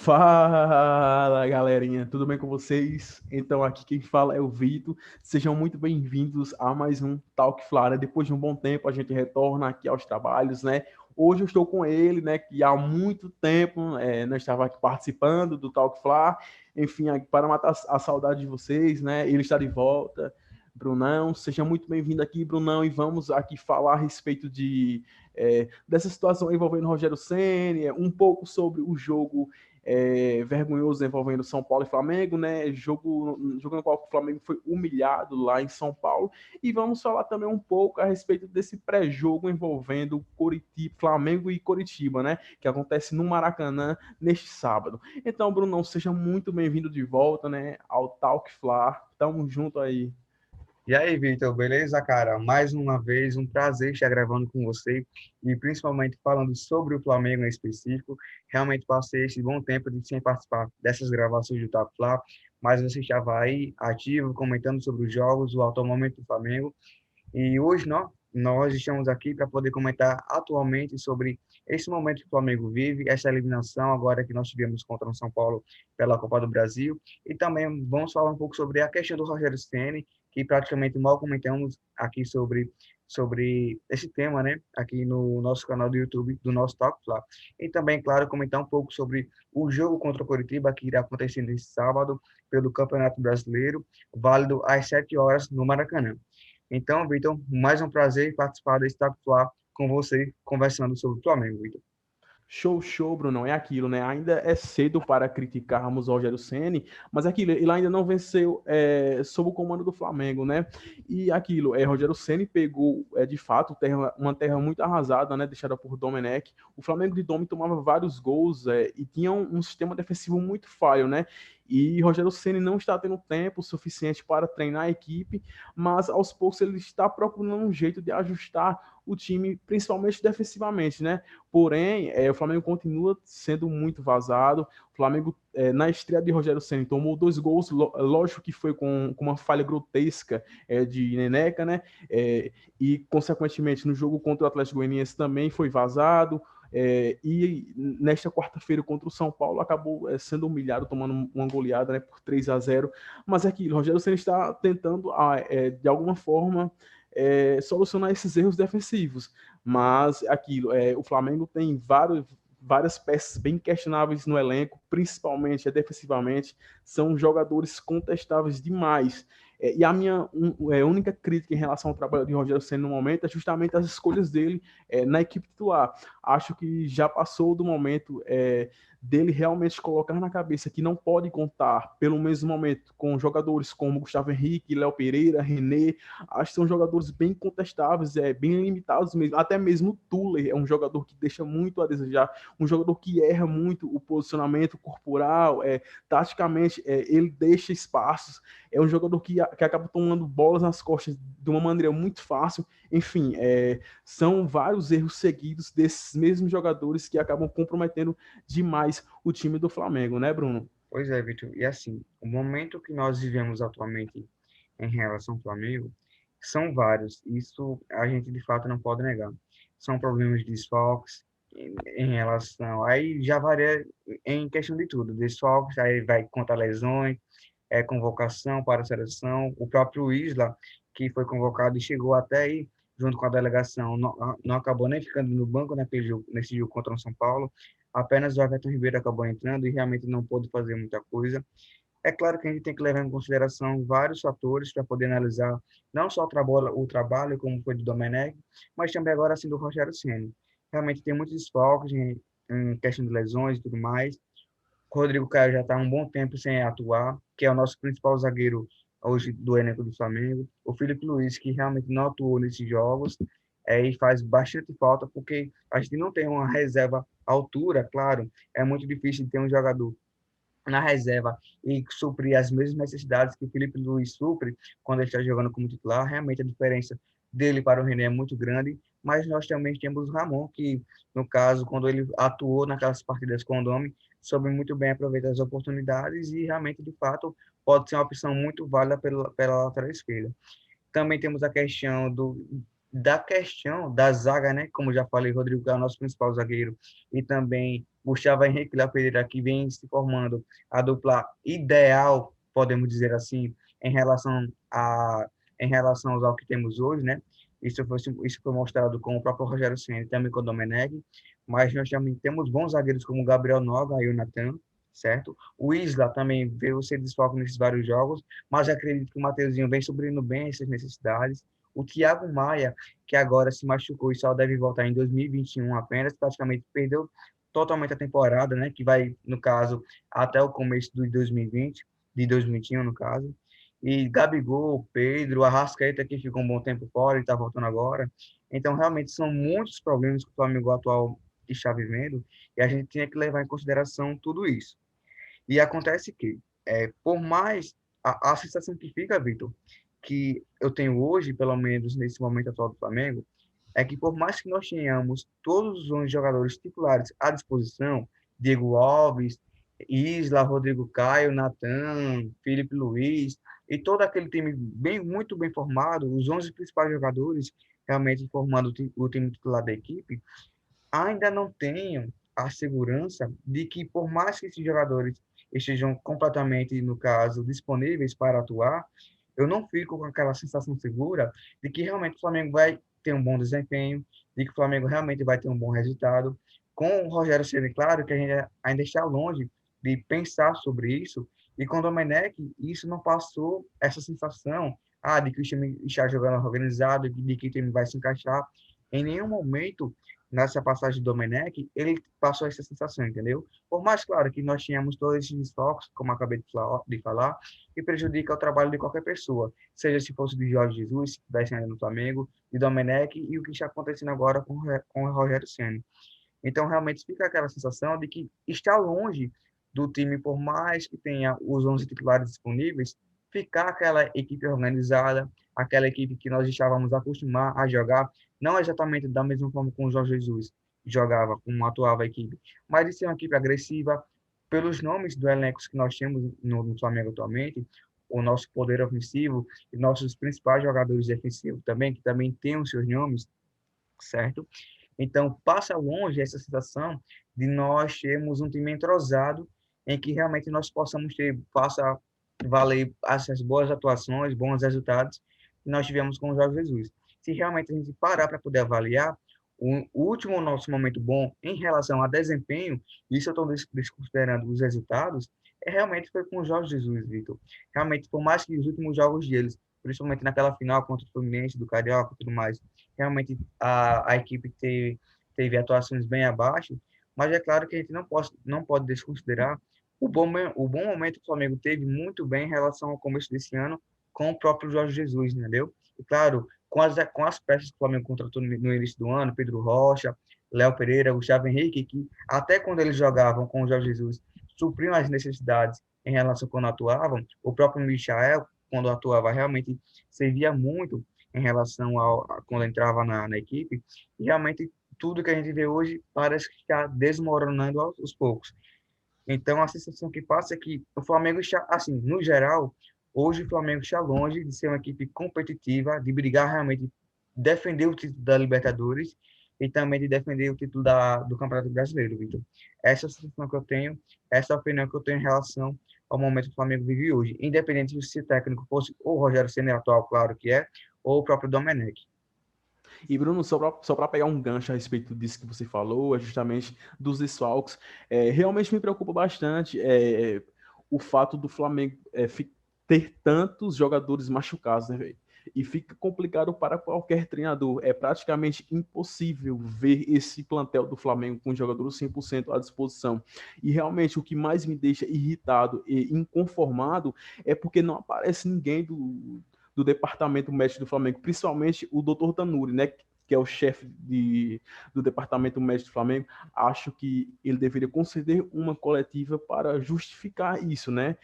Fala, galerinha, tudo bem com vocês? Então, aqui quem fala é o Vitor. Sejam muito bem-vindos a mais um Talk Flara. Depois de um bom tempo, a gente retorna aqui aos trabalhos, né? Hoje eu estou com ele, né? Que há muito tempo não estava aqui participando do Talk Flara. Enfim, para matar a saudade de vocês, né? Ele está de volta. Brunão, seja muito bem-vindo aqui, Brunão, e vamos aqui falar a respeito dessa situação envolvendo Rogério Ceni, um pouco sobre o jogo vergonhoso envolvendo São Paulo e Flamengo, né? Jogo no qual o Flamengo foi humilhado lá em São Paulo. E vamos falar também um pouco a respeito desse pré-jogo envolvendo Coritiba, Flamengo e Coritiba, né? Que acontece no Maracanã neste sábado. Então, Brunão, seja muito bem-vindo de volta, né? Ao Talk Fla. Tamo junto aí. E aí, Vitor, beleza, cara? Mais uma vez, um prazer estar gravando com você e principalmente falando sobre o Flamengo em específico. Realmente passei esse bom tempo sem participar dessas gravações do Top Fla, mas você estava aí ativo, comentando sobre os jogos, o atual momento do Flamengo. E hoje nós estamos aqui para poder comentar atualmente sobre esse momento que o Flamengo vive, essa eliminação agora que nós tivemos contra o São Paulo pela Copa do Brasil. E também vamos falar um pouco sobre a questão do Rogério Ceni, que praticamente mal comentamos aqui sobre esse tema, né? Aqui no nosso canal do YouTube, do nosso Talk Fla. E também, claro, comentar um pouco sobre o jogo contra o Coritiba, que irá acontecer nesse sábado, pelo Campeonato Brasileiro, válido às 7 horas no Maracanã. Então, Vitor, mais um prazer participar desse Talk Fla com você, conversando sobre o Flamengo, Vitor. Show, show, Bruno, é aquilo, né? Ainda é cedo para criticarmos o Rogério Ceni, mas é aquilo, ele ainda não venceu sob o comando do Flamengo, né? E aquilo, Rogério Ceni pegou, de fato, uma terra muito arrasada, né? Deixada por Domenech. O Flamengo de Domi tomava vários gols e tinha um sistema defensivo muito falho, né? E Rogério Ceni não está tendo tempo suficiente para treinar a equipe, mas aos poucos ele está procurando um jeito de ajustar o time, principalmente defensivamente, né? Porém, o Flamengo continua sendo muito vazado. O Flamengo, na estreia de Rogério Ceni, tomou 2 gols, lógico que foi com uma falha grotesca de Neneca, né? E, consequentemente, no jogo contra o Atlético Goianiense também foi vazado. E nesta quarta-feira contra o São Paulo acabou sendo humilhado, tomando uma goleada, né, por 3-0. Mas é aquilo, Rogério Ceni está tentando, de alguma forma, solucionar esses erros defensivos. Mas aquilo, o Flamengo tem várias peças bem questionáveis no elenco, principalmente defensivamente, são jogadores contestáveis demais. E a minha única crítica em relação ao trabalho de Rogério Ceni no momento é justamente as escolhas dele na equipe titular. Acho que já passou do momento dele realmente colocar na cabeça que não pode contar, pelo mesmo momento, com jogadores como Gustavo Henrique, Léo Pereira, René. Acho que são jogadores bem contestáveis, bem limitados mesmo. Até mesmo o Tuller é um jogador que deixa muito a desejar, um jogador que erra muito o posicionamento corporal, taticamente, ele deixa espaços. É um jogador que acaba tomando bolas nas costas de uma maneira muito fácil. Enfim, são vários erros seguidos desses mesmos jogadores que acabam comprometendo demais o time do Flamengo, né, Bruno? Pois é, Vitor. E assim, o momento que nós vivemos atualmente em relação ao Flamengo são vários. Isso a gente de fato não pode negar. São problemas de desfalques em relação. Aí já varia em questão de tudo. Desfalques, aí vai contra lesões, convocação para a seleção. O próprio Isla, que foi convocado e chegou até aí junto com a delegação, não acabou nem ficando no banco nesse jogo contra o São Paulo. Apenas o Everton Ribeiro acabou entrando e realmente não pôde fazer muita coisa. É claro que a gente tem que levar em consideração vários fatores para poder analisar não só o trabalho, como foi do Domenech, mas também agora assim do Rogério Ceni. Realmente tem muitos desfalques em questão de lesões e tudo mais. O Rodrigo Caio já está há um bom tempo sem atuar, que é o nosso principal zagueiro hoje do elenco do Flamengo. O Felipe Luiz, que realmente não atuou nesses jogos, e faz bastante falta, porque a gente não tem uma reserva à altura, claro, é muito difícil ter um jogador na reserva e suprir as mesmas necessidades que o Felipe Luiz supre quando ele está jogando como titular. Realmente a diferença dele para o René é muito grande, mas nós também temos o Ramon, que, no caso, quando ele atuou naquelas partidas com o Domi, soube muito bem aproveitar as oportunidades e realmente, de fato, pode ser uma opção muito válida pela lateral esquerda. Também temos a questão da questão da zaga, né? Como já falei, Rodrigo é o nosso principal zagueiro e também Gustavo Henrique e Léo Pereira, que vem se formando a dupla ideal, podemos dizer assim, em relação a em relação ao que temos hoje, né? Isso foi mostrado com o próprio Rogério Ceni, também com o Domenech, mas nós também temos bons zagueiros como o Gabriel Noga e o Natan, certo? O Isla também veio ser desfalque nesses vários jogos, mas acredito que o Mateuzinho vem suprindo bem essas necessidades. O Thiago Maia, que agora se machucou e só deve voltar em 2021 apenas, praticamente perdeu totalmente a temporada, né? Que vai, no caso, até o começo de 2020, de 2021, no caso. E Gabigol, Pedro, Arrascaeta, que ficou um bom tempo fora e está voltando agora. Então, realmente, são muitos problemas que o Flamengo atual está vivendo e a gente tinha que levar em consideração tudo isso. E acontece que, por mais a sensação que fica, Vitor, que eu tenho hoje, pelo menos nesse momento atual do Flamengo, é que por mais que nós tenhamos todos os jogadores titulares à disposição, Diego Alves, Isla, Rodrigo Caio, Natan, Felipe Luiz, e todo aquele time muito bem formado, os 11 principais jogadores realmente formando o time titular da equipe, ainda não tenho a segurança de que, por mais que esses jogadores estejam completamente, no caso, disponíveis para atuar, eu não fico com aquela sensação segura de que realmente o Flamengo vai ter um bom desempenho, de que o Flamengo realmente vai ter um bom resultado. Com o Rogério Ceni, claro que a gente ainda está longe de pensar sobre isso, e com o Domenech, isso não passou essa sensação de que o time está jogando organizado, de que o time vai se encaixar. Em nenhum momento nessa passagem do Domenech, ele passou essa sensação, entendeu? Por mais, claro, que nós tínhamos todos esses desfalques, como acabei de falar, que prejudica o trabalho de qualquer pessoa, seja se fosse de Jorge Jesus, se estivesse ainda no Flamengo, de Domenech, e o que está acontecendo agora com o Rogério Ceni. Então, realmente fica aquela sensação de que está longe do time, por mais que tenha os 11 titulares disponíveis, ficar aquela equipe organizada, aquela equipe que nós estávamos acostumados a jogar, não exatamente da mesma forma como o Jorge Jesus jogava, como atuava a equipe, mas de ser uma equipe agressiva, pelos nomes do elenco que nós temos no Flamengo atualmente, o nosso poder ofensivo e nossos principais jogadores defensivos também, que também têm os seus nomes, certo? Então, passa longe essa sensação de nós termos um time entrosado em que realmente nós possamos faça valer essas boas atuações, bons resultados que nós tivemos com o Jorge Jesus. Se realmente a gente parar para poder avaliar, o último nosso momento bom em relação a desempenho, isso eu estou desconsiderando os resultados, realmente foi com o Jorge Jesus, Vitor. Realmente, por mais que os últimos jogos deles, principalmente naquela final contra o Fluminense, do Carioca e tudo mais, realmente a equipe teve atuações bem abaixo, mas é claro que a gente não pode desconsiderar o bom momento que o Flamengo teve muito bem em relação ao começo desse ano com o próprio Jorge Jesus, entendeu? E claro, com as peças que o Flamengo contratou no início do ano, Pedro Rocha, Léo Pereira, Gustavo Henrique, que até quando eles jogavam com o Jorge Jesus, supriam as necessidades em relação a quando atuavam, o próprio Michael, quando atuava, realmente servia muito em relação a quando entrava na equipe, e realmente tudo que a gente vê hoje parece que está desmoronando aos poucos. Então, a sensação que passa é que o Flamengo está, assim, no geral, hoje o Flamengo está longe de ser uma equipe competitiva, de brigar realmente, defender o título da Libertadores e também de defender o título do Campeonato Brasileiro, Vitor. Essa é a sensação que eu tenho, essa é a opinião que eu tenho em relação ao momento que o Flamengo vive hoje, independente de se o técnico fosse o Rogério Ceni atual, claro que é, ou o próprio Domenech. E, Bruno, só para pegar um gancho a respeito disso que você falou, é justamente dos desfalques, realmente me preocupa bastante o fato do Flamengo ter tantos jogadores machucados, né, velho? E fica complicado para qualquer treinador. É praticamente impossível ver esse plantel do Flamengo com jogadores 100% à disposição. E realmente o que mais me deixa irritado e inconformado é porque não aparece ninguém do departamento médico do Flamengo, principalmente o Dr. Tanuri, né, que é o chefe do departamento médico do Flamengo. Acho que ele deveria conceder uma coletiva para justificar isso, né?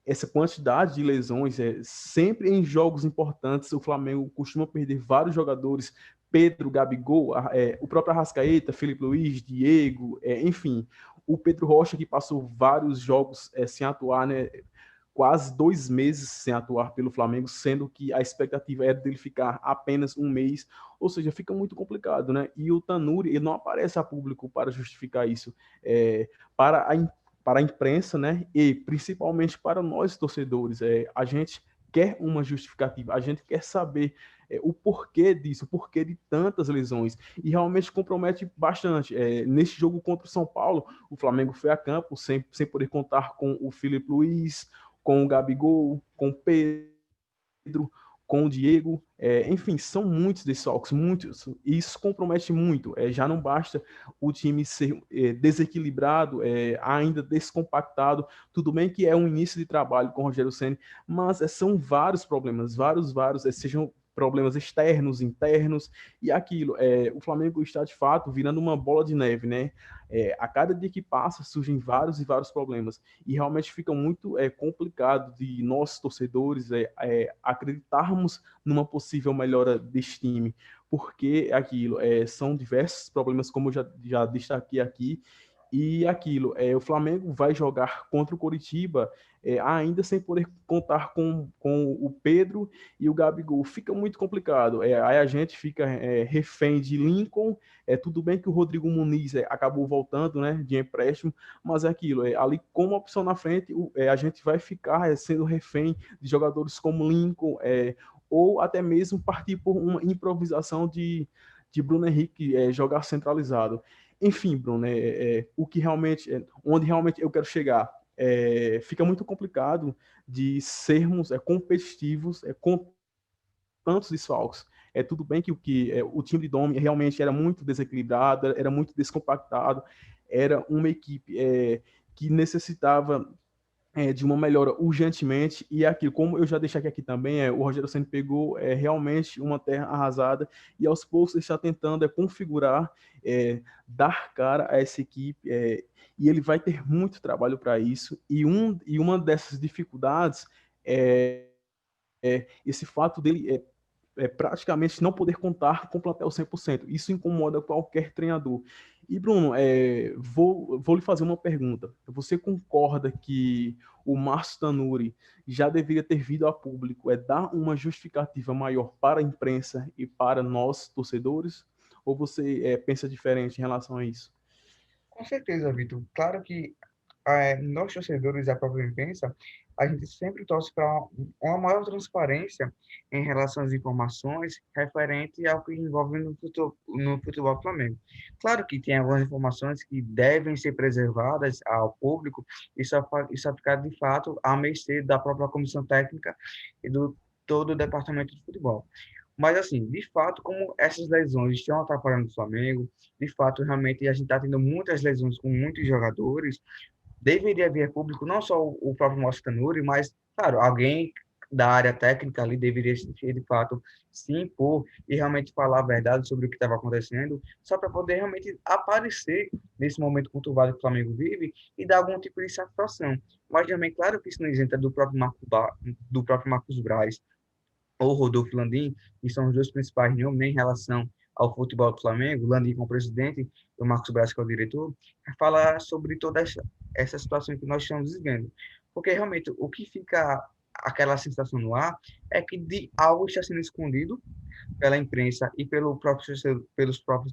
Essa quantidade de lesões, sempre em jogos importantes, o Flamengo costuma perder vários jogadores, Pedro, Gabigol, o próprio Arrascaeta, Felipe Luiz, Diego, enfim, o Pedro Rocha, que passou vários jogos sem atuar, né? quase 2 meses sem atuar pelo Flamengo, sendo que a expectativa era dele ficar apenas um mês, ou seja, fica muito complicado, né? E o Tanuri, ele não aparece a público para justificar isso, para para a imprensa, né? E principalmente para nós torcedores, a gente quer uma justificativa, a gente quer saber o porquê disso, o porquê de tantas lesões, e realmente compromete bastante. Nesse jogo contra o São Paulo, o Flamengo foi a campo sem poder contar com o Filipe Luiz, com o Gabigol, com o Pedro, com o Diego, enfim, são muitos desfalques, muitos, e isso compromete muito. Já não basta o time ser desequilibrado, ainda descompactado. Tudo bem que é um início de trabalho com o Rogério Ceni, mas são vários problemas, vários, sejam problemas externos, internos e aquilo. O Flamengo está de fato virando uma bola de neve, né? A cada dia que passa surgem vários e vários problemas e realmente fica muito complicado de nós torcedores acreditarmos numa possível melhora desse time, porque aquilo são diversos problemas, como eu já destaquei aqui, e aquilo, o Flamengo vai jogar contra o Coritiba ainda sem poder contar com o Pedro e o Gabigol. Fica muito complicado. Aí a gente fica refém de Lincoln. Tudo bem que o Rodrigo Muniz acabou voltando, né, de empréstimo, mas é aquilo. Ali como opção na frente, a gente vai ficar sendo refém de jogadores como Lincoln, ou até mesmo partir por uma improvisação de Bruno Henrique jogar centralizado. Enfim, Bruno, o que realmente, onde realmente eu quero chegar, fica muito complicado de sermos competitivos com tantos desfalques. Tudo bem que o time de Domi realmente era muito desequilibrado, era muito descompactado, era uma equipe que necessitava de uma melhora urgentemente, e aquilo, como eu já deixei aqui também, o Rogério Ceni pegou realmente uma terra arrasada e aos poucos está tentando configurar, dar cara a essa equipe, e ele vai ter muito trabalho para isso, e uma dessas dificuldades esse fato dele praticamente não poder contar com o plantel 100%. Isso incomoda qualquer treinador. E, Bruno, vou lhe fazer uma pergunta. Você concorda que o Márcio Tanuri já deveria ter vindo a público, dar uma justificativa maior para a imprensa e para nós, torcedores? Ou você pensa diferente em relação a isso? Com certeza, Vitor. Claro que nós, torcedores da própria imprensa, a gente sempre torce para uma maior transparência em relação às informações referente ao que envolve no futebol do Flamengo. Claro que tem algumas informações que devem ser preservadas ao público e só ficar, de fato, à mercê da própria comissão técnica e do todo o departamento de futebol. Mas, assim, de fato, como essas lesões estão atrapalhando o Flamengo, de fato, realmente, a gente está tendo muitas lesões com muitos jogadores, deveria haver público, não só o próprio Márcio Tanuri, mas, claro, alguém da área técnica ali deveria, de fato, se impor e realmente falar a verdade sobre o que estava acontecendo, só para poder realmente aparecer nesse momento conturbado que o Flamengo vive e dar algum tipo de satisfação. Mas também, claro que isso não isenta do próprio Marcos Braz, ou Rodolfo Landim, que são os dois principais nomes em relação ao futebol do Flamengo, Landim como presidente e o Marcos Braz que é o diretor, falar sobre toda essa situação que nós estamos vivendo. Porque realmente o que fica aquela sensação no ar é que de algo está sendo escondido pela imprensa e pelos próprios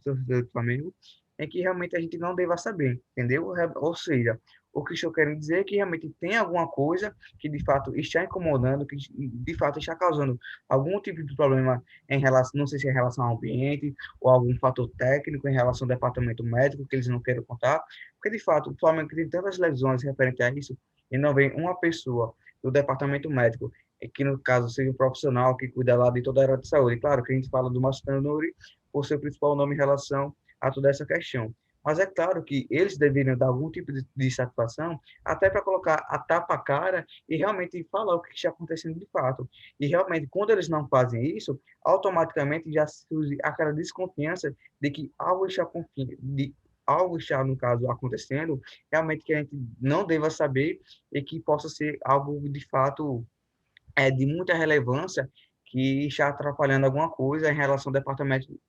torcedores do Flamengo, é que realmente a gente não deva saber, entendeu? Ou seja, o que estou querendo dizer é que realmente tem alguma coisa que de fato está incomodando, que de fato está causando algum tipo de problema em relação, não sei se é em relação ao ambiente ou algum fator técnico em relação ao departamento médico que eles não querem contar, porque de fato o Flamengo tem tantas lesões referente a isso e não vem uma pessoa do departamento médico que no caso seja um profissional que cuida lá de toda a área de saúde. Claro que a gente fala do Márcio Tanuri por ser o principal nome em relação a toda essa questão. Mas é claro que eles deveriam dar algum tipo de satisfação, até para colocar a tapa à cara e realmente falar o que está acontecendo de fato. E realmente, quando eles não fazem isso, automaticamente já surge aquela desconfiança de que algo está, no caso, acontecendo, realmente que a gente não deva saber e que possa ser algo de fato de muita relevância que está atrapalhando alguma coisa em relação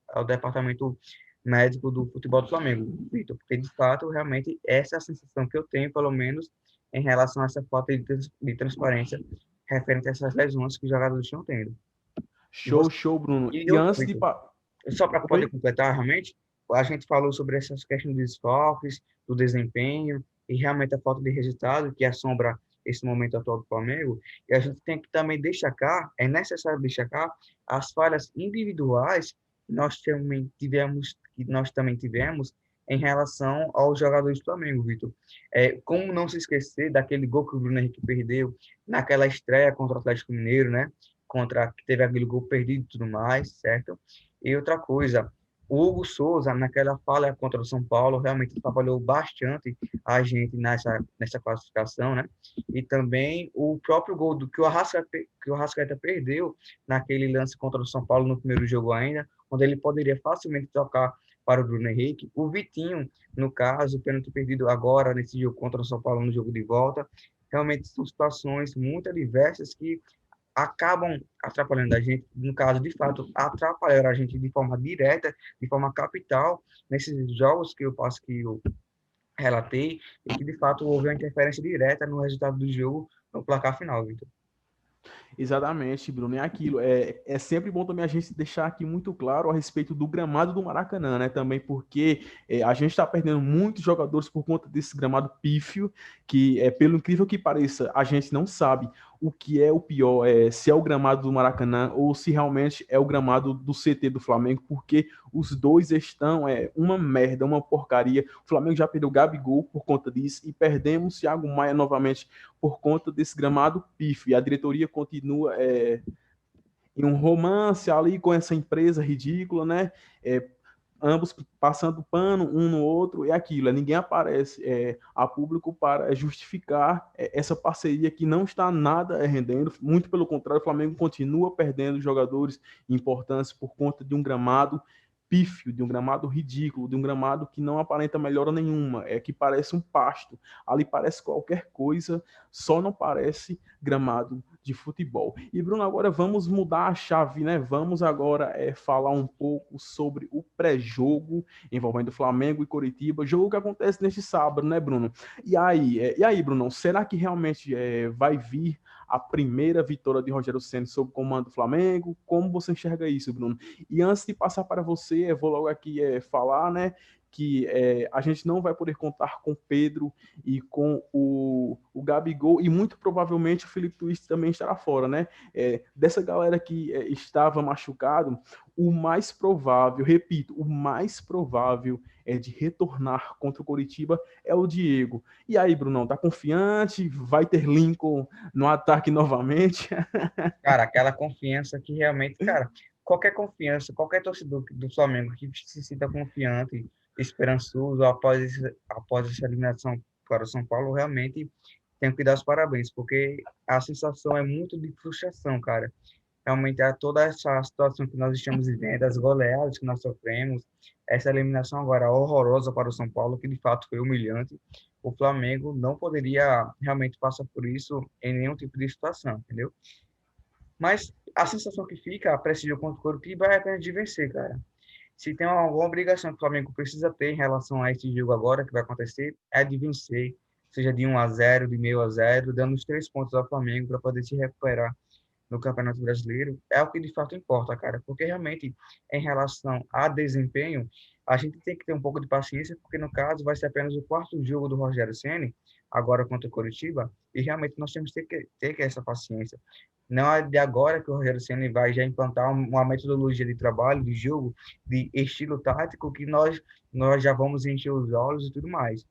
ao departamento médico do futebol do Flamengo, Vitor, porque de fato, realmente, essa é a sensação que eu tenho, pelo menos, em relação a essa falta de transparência referente a essas lesões que os jogadores estão tendo. E, Show, você, show, Bruno. e E outro, antes de... Vitor, só para poder Oi? completar, realmente, a gente falou sobre essas questões dos desfalques, do desempenho e realmente a falta de resultado que assombra esse momento atual do Flamengo. E a gente tem que também destacar, é necessário destacar as falhas individuais que nós também tivemos em relação aos jogadores do Flamengo, Vitor. Como não se esquecer daquele gol que o Bruno Henrique perdeu naquela estreia contra o Atlético Mineiro, né? Contra que teve aquele gol perdido e tudo mais, certo? E outra coisa, o Hugo Souza, naquela falha contra o São Paulo, realmente atrapalhou bastante a gente nessa classificação, né? E também o próprio gol que o Arrascaeta perdeu naquele lance contra o São Paulo no primeiro jogo ainda, onde ele poderia facilmente tocar para o Bruno Henrique. O Vitinho, no caso, o pênalti perdido agora nesse jogo contra o São Paulo no jogo de volta. Realmente são situações muito adversas que acabam atrapalhando a gente, no caso, de fato, atrapalharam a gente de forma direta, de forma capital, nesses jogos que eu relatei, e que, de fato, houve uma interferência direta no resultado do jogo, no placar final, Vitor. Exatamente, Bruno. É aquilo. É sempre bom também a gente deixar aqui muito claro a respeito do gramado do Maracanã, né? Também porque a gente está perdendo muitos jogadores por conta desse gramado pífio, que, pelo incrível que pareça, a gente não sabe o que é o pior, se é o gramado do Maracanã ou se realmente é o gramado do CT do Flamengo, porque os dois estão uma merda, uma porcaria. O Flamengo já perdeu o Gabigol por conta disso e perdemos o Thiago Maia novamente por conta desse gramado pífio. E a diretoria continua em um romance ali com essa empresa ridícula, né? Ambos passando pano um no outro, é aquilo, ninguém aparece a público para justificar essa parceria que não está nada rendendo, muito pelo contrário, o Flamengo continua perdendo jogadores importantes por conta de um gramado pífio, de um gramado ridículo, de um gramado que não aparenta melhora nenhuma, que parece um pasto, ali parece qualquer coisa, só não parece gramado de futebol. E Bruno, agora vamos mudar a chave, né? Vamos agora falar um pouco sobre o pré-jogo envolvendo Flamengo e Coritiba, jogo que acontece neste sábado, né, Bruno? E aí, Bruno, será que realmente vai vir a primeira vitória de Rogério Ceni sob o comando do Flamengo? Como você enxerga isso, Bruno? E antes de passar para você, vou logo aqui falar, né, que a gente não vai poder contar com Pedro e com o Gabigol, e muito provavelmente o Felipe Twist também estará fora, né? Dessa galera que estava machucado, o mais provável, repito, o mais provável de retornar contra o Coritiba é o Diego. E aí, Brunão, tá confiante? Vai ter Lincoln no ataque novamente? Cara, aquela confiança que realmente, cara, qualquer confiança, qualquer torcedor do Flamengo que se sinta confiante, esperançoso após essa eliminação para o São Paulo, realmente tenho que dar os parabéns, porque a sensação é muito de frustração, cara. Realmente, toda essa situação que nós estamos vivendo, as goleadas que nós sofremos, essa eliminação agora horrorosa para o São Paulo, que de fato foi humilhante, o Flamengo não poderia realmente passar por isso em nenhum tipo de situação, entendeu? Mas a sensação que fica para esse jogo contra o Coritiba é apenas de vencer, cara. Se tem alguma obrigação que o Flamengo precisa ter em relação a esse jogo agora que vai acontecer, é de vencer, seja de 1-0, de meio a zero, dando os 3 pontos ao Flamengo para poder se recuperar no Campeonato Brasileiro, é o que de fato importa, cara. Porque realmente, em relação a desempenho, a gente tem que ter um pouco de paciência, porque no caso vai ser apenas o quarto jogo do Rogério Ceni, agora contra o Coritiba, e realmente nós temos que ter essa paciência. Não é de agora que o Rogério Ceni vai já implantar uma metodologia de trabalho, de jogo, de estilo tático, que nós já vamos encher os olhos e tudo mais.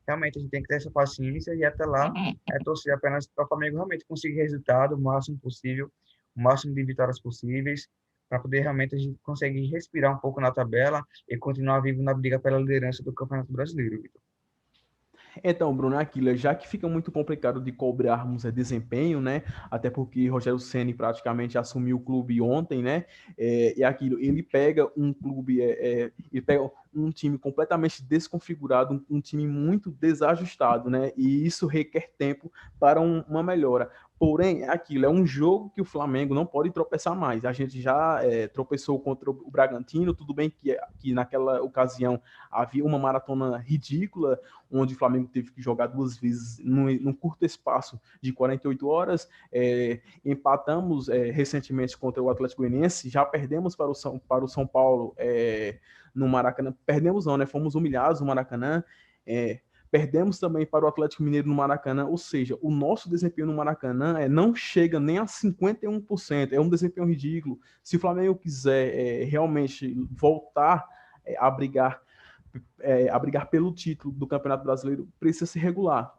Realmente a gente tem que ter essa paciência e até lá torcer apenas para o Flamengo realmente conseguir resultado o máximo possível, o máximo de vitórias possíveis, para poder realmente a gente conseguir respirar um pouco na tabela e continuar vivo na briga pela liderança do Campeonato Brasileiro, Vitor. Então, Bruno, é aquilo, já que fica muito complicado de cobrarmos desempenho, né? Até porque Rogério Ceni praticamente assumiu o clube ontem, né? E aquilo, ele pega um clube, ele pega um time completamente desconfigurado, um time muito desajustado, né? E isso requer tempo para uma melhora. Porém, é aquilo, é um jogo que o Flamengo não pode tropeçar mais. A gente já tropeçou contra o Bragantino, tudo bem que naquela ocasião havia uma maratona ridícula, onde o Flamengo teve que jogar 2 vezes num curto espaço de 48 horas. Empatamos recentemente contra o Atlético Goianiense, já perdemos para o São Paulo no Maracanã. Perdemos não, né? Fomos humilhados no Maracanã. Perdemos também para o Atlético Mineiro no Maracanã, ou seja, o nosso desempenho no Maracanã não chega nem a 51%, é um desempenho ridículo. Se o Flamengo quiser realmente voltar a brigar pelo título do Campeonato Brasileiro, precisa se regular.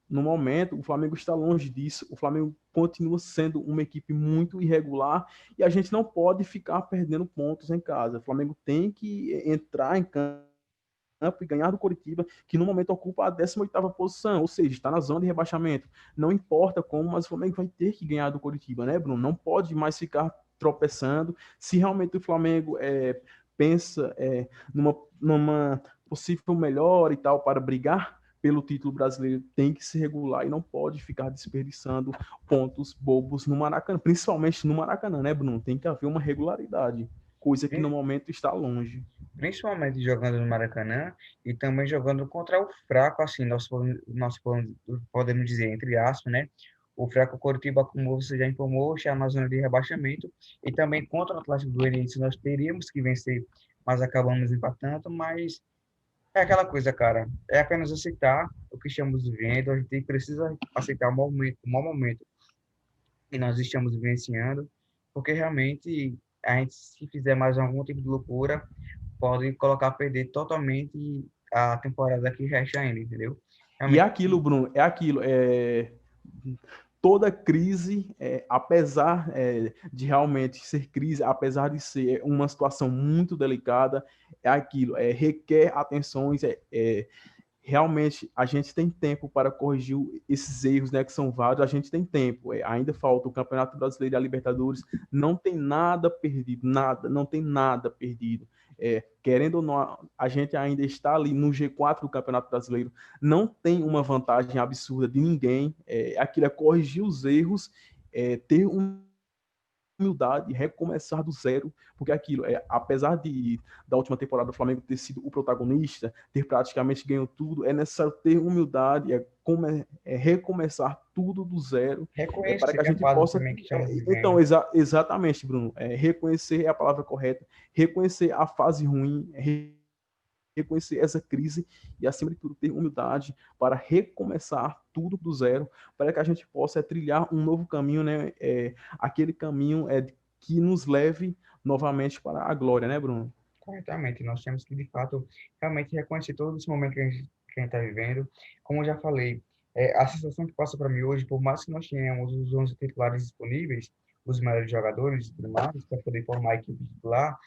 No momento, o Flamengo está longe disso, o Flamengo continua sendo uma equipe muito irregular e a gente não pode ficar perdendo pontos em casa. O Flamengo tem que entrar em campo e ganhar do Coritiba, que no momento ocupa a 18ª posição, ou seja, está na zona de rebaixamento. Não importa como, mas o Flamengo vai ter que ganhar do Coritiba, né, Bruno? Não pode mais ficar tropeçando. Se realmente o Flamengo pensa numa possível melhora e tal para brigar pelo título brasileiro, tem que se regular e não pode ficar desperdiçando pontos bobos no Maracanã, principalmente no Maracanã, né, Bruno? Tem que haver uma regularidade, coisa que no momento está longe. Principalmente jogando no Maracanã e também jogando contra o fraco, assim, nós podemos dizer, entre aspas, né? O fraco Coritiba, como você já informou, está na zona de rebaixamento, e também contra o Atlético Goianiense nós teríamos que vencer, mas acabamos empatando, mas é aquela coisa, cara, é apenas aceitar o que estamos vivendo, a gente precisa aceitar o mau momento que nós estamos vivenciando, porque realmente a gente, se fizer mais algum tipo de loucura, pode colocar a perder totalmente a temporada que resta ainda, entendeu? E é Realmente, aquilo, Bruno, é aquilo. Toda crise, apesar de realmente ser crise, apesar de ser uma situação muito delicada, é aquilo, requer atenções, realmente a gente tem tempo para corrigir esses erros, né, que são vários, a gente tem tempo, ainda falta o Campeonato Brasileiro e a Libertadores, não tem nada perdido, nada, não tem nada perdido. Querendo ou não, a gente ainda está ali no G4 do Campeonato Brasileiro, não tem uma vantagem absurda de ninguém, aquilo é corrigir os erros, ter humildade, recomeçar do zero, porque aquilo, apesar da última temporada do Flamengo ter sido o protagonista, ter praticamente ganho tudo, é necessário ter humildade, recomeçar tudo do zero, para reconhecer que a a gente fase possa. também que estamos Então, vivendo. exatamente, Bruno, reconhecer é a palavra correta, reconhecer a fase ruim, reconhecer essa crise e, acima de tudo, ter humildade para recomeçar tudo do zero, para que a gente possa trilhar um novo caminho, né? Aquele caminho que nos leve novamente para a glória, né, Bruno? Corretamente, nós temos que, de fato, realmente reconhecer todo esse momento que a gente está vivendo. Como eu já falei, a sensação que passa para mim hoje, por mais que nós tenhamos os 11 titulares disponíveis, os melhores jogadores e tudo mais, para poder formar a equipe titular,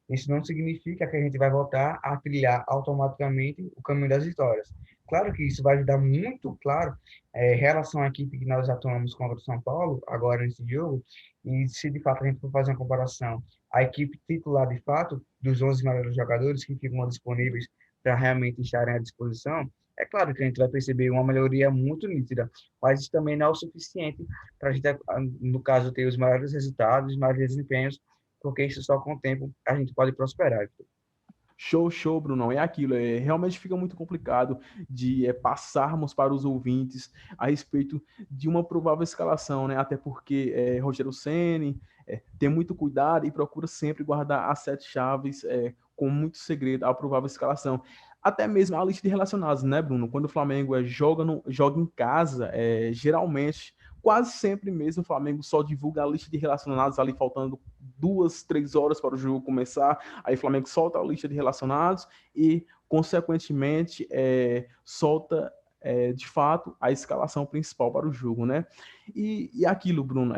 isso não significa que a gente vai voltar a trilhar automaticamente o caminho das vitórias. Claro que isso vai ajudar muito, claro, em relação à equipe que nós atuamos contra o São Paulo, agora nesse jogo, e se de fato a gente for fazer uma comparação, a equipe titular, de fato, dos 11 melhores jogadores que ficam disponíveis para realmente estarem à disposição, é claro que a gente vai perceber uma melhoria muito nítida, mas isso também não é o suficiente para a gente, no caso, ter os maiores resultados, os maiores desempenhos, porque isso só com o tempo a gente pode prosperar. Show, show, Brunão. É aquilo, realmente fica muito complicado de passarmos para os ouvintes a respeito de uma provável escalação, né? Até porque Rogério Ceni tem muito cuidado e procura sempre guardar as 7 chaves com muito segredo a provável escalação. Até mesmo a lista de relacionados, né, Bruno? Quando o Flamengo joga em casa, geralmente, quase sempre mesmo, o Flamengo só divulga a lista de relacionados ali faltando 2, 3 horas para o jogo começar. Aí o Flamengo solta a lista de relacionados e, consequentemente, solta de fato a escalação principal para o jogo, né? E aquilo, Bruno,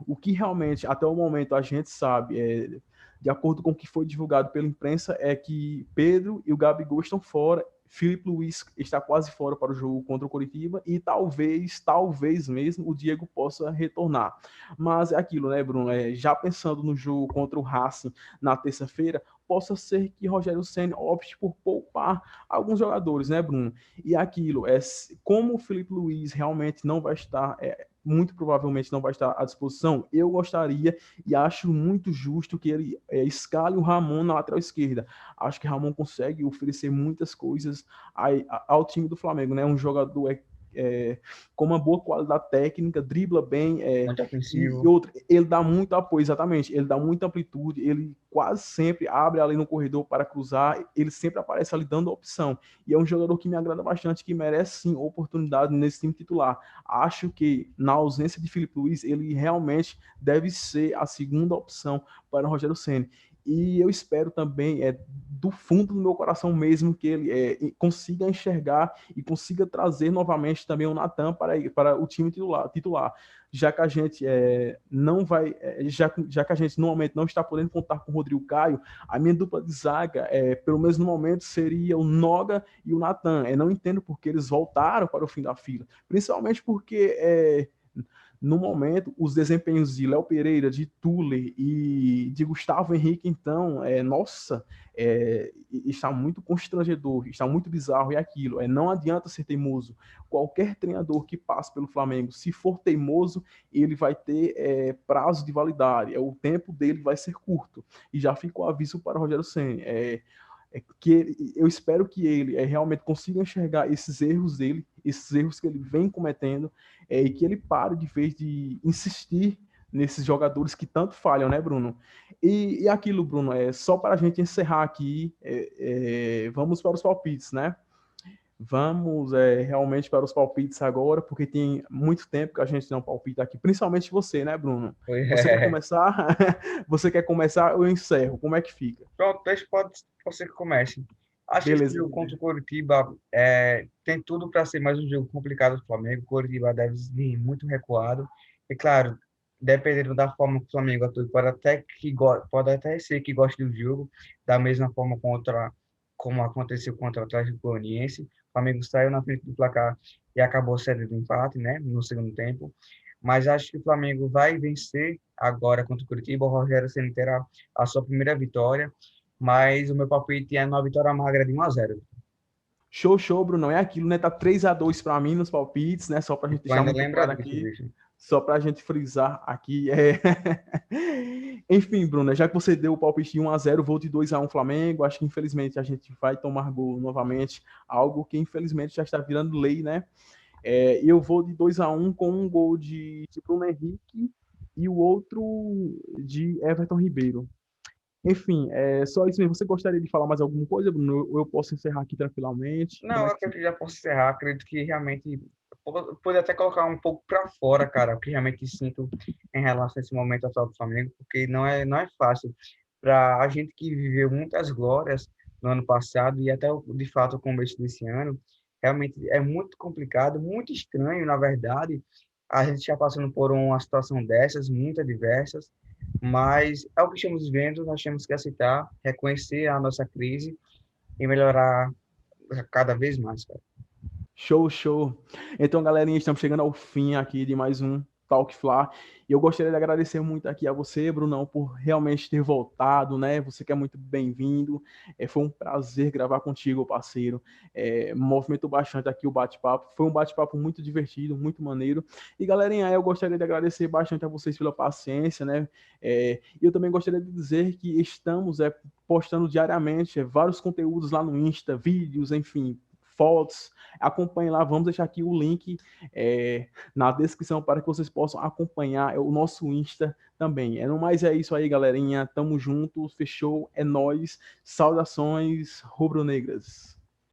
o que realmente até o momento a gente sabe, de acordo com o que foi divulgado pela imprensa, é que Pedro e o Gabigol estão fora. Filipe Luiz está quase fora para o jogo contra o Coritiba e talvez mesmo o Diego possa retornar. Mas é aquilo, né, Bruno? Já pensando no jogo contra o Racing na terça-feira, possa ser que Rogério Ceni opte por poupar alguns jogadores, né, Bruno? E aquilo, como o Filipe Luiz realmente não vai estar muito provavelmente não vai estar à disposição, eu gostaria e acho muito justo que ele escale o Ramon na lateral esquerda. Acho que Ramon consegue oferecer muitas coisas ao time do Flamengo, né? Um jogador com uma boa qualidade técnica, dribla bem, Muito e ofensivo. outro, ele dá muito apoio, exatamente, ele dá muita amplitude, ele quase sempre abre ali no corredor para cruzar, ele sempre aparece ali dando opção, e é um jogador que me agrada bastante, que merece sim oportunidade nesse time titular. Acho que na ausência de Filipe Luiz, ele realmente deve ser a segunda opção para o Rogério Ceni. E eu espero também, do fundo do meu coração mesmo, que ele consiga enxergar e consiga trazer novamente também o Natan para o time titular, já que a gente não vai, já que a gente no momento não está podendo contar com o Rodrigo Caio, a minha dupla de zaga, pelo menos no momento, seria o Noga e o Natan. Eu não entendo porque eles voltaram para o fim da fila, principalmente porque no momento, os desempenhos de Léo Pereira, de Tuller e de Gustavo Henrique, então, nossa, está muito constrangedor, está muito bizarro, e aquilo, não adianta ser teimoso. Qualquer treinador que passe pelo Flamengo, se for teimoso, ele vai ter prazo de validade, o tempo dele vai ser curto, e já fica o aviso para o Rogério Ceni, eu espero que ele realmente consiga enxergar esses erros dele, esses erros que ele vem cometendo, e que ele pare de vez de insistir nesses jogadores que tanto falham, né, Bruno? E aquilo, Bruno, só para a gente encerrar aqui, vamos para os palpites, né? Vamos realmente para os palpites agora, porque tem muito tempo que a gente não palpita aqui, principalmente você, né, Bruno? Você quer começar? Você quer começar? Eu encerro. Como é que fica? Pronto, pode você que comece. Acho que esse Beleza, jogo contra o Coritiba tem tudo para ser mais um jogo complicado do Flamengo. O Coritiba deve vir muito recuado. E claro, dependendo da forma que o Flamengo atua, pode até ser que goste do jogo, da mesma forma como aconteceu contra o Atlético Goianiense. O Flamengo saiu na frente do placar e acabou cedendo o empate, né, no segundo tempo. Mas acho que o Flamengo vai vencer agora contra o Coritiba. O Rogério Ceni terá a sua primeira vitória, mas o meu palpite é uma vitória magra de 1-0. Show, show, Bruno. É aquilo, né? Tá 3-2 para mim nos palpites, né? Só pra gente Tu deixar ainda muito lembra claro disso, aqui, bicho? só pra gente frisar aqui. Enfim, Bruno, já que você deu o palpite de 1-0, vou de 2-1 Flamengo. Acho que infelizmente a gente vai tomar gol novamente, algo que infelizmente já está virando lei, né? E eu vou de 2-1 com um gol de Bruno Henrique e o outro de Everton Ribeiro. Enfim, só isso mesmo. Você gostaria de falar mais alguma coisa, Bruno? Ou eu posso encerrar aqui tranquilamente? Não, Como é eu que acredito fica? que já posso encerrar. Acredito que realmente pode até colocar um pouco para fora, cara, o que realmente sinto em relação a esse momento atual do Flamengo, porque não é fácil para a gente que viveu muitas glórias no ano passado e até de fato o começo desse ano. Realmente é muito complicado, muito estranho, na verdade, a gente já passando por uma situação dessas, muito adversas, mas é o que estamos vivendo, nós temos que aceitar, reconhecer a nossa crise e melhorar cada vez mais, cara. Show, show. Então, galerinha, estamos chegando ao fim aqui de mais um Talk Fla. E eu gostaria de agradecer muito aqui a você, Brunão, por realmente ter voltado, né? Você que é muito bem-vindo. Foi um prazer gravar contigo, parceiro. Movimentou bastante aqui o bate-papo. Foi um bate-papo muito divertido, muito maneiro. E, galerinha, eu gostaria de agradecer bastante a vocês pela paciência, né? E eu também gostaria de dizer que estamos postando diariamente vários conteúdos lá no Insta, vídeos, enfim, fotos. Acompanhe lá, vamos deixar aqui o link na descrição para que vocês possam acompanhar o nosso Insta também. No mais é isso aí, galerinha. Tamo junto, fechou, é nóis. Saudações rubro-negras.